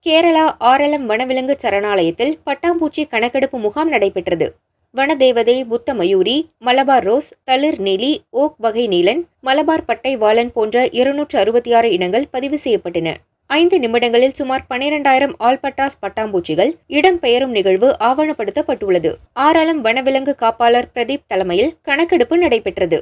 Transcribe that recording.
கேரளா ஆரலம் வனவிலங்கு சரணாலயத்தில் பட்டாம்பூச்சி கணக்கெடுப்பு முகாம் நடைபெற்றது. வனதேவதை புத்த மயூரி, மலபார் ரோஸ், தளிர் நீலி, ஓக் வகை நீலன், மலபார் பட்டை வாலன் போன்ற 266 இனங்கள் பதிவு செய்யப்பட்டன. 5 நிமிடங்களில் சுமார் 12,000 ஆல்பட்ராஸ் பட்டாம்பூச்சிகள் இடம்பெயரும் நிகழ்வு ஆவணப்படுத்தப்பட்டுள்ளது. ஆரலம் வனவிலங்கு காப்பாளர் பிரதீப் தலைமையில் கணக்கெடுப்பு நடைபெற்றது.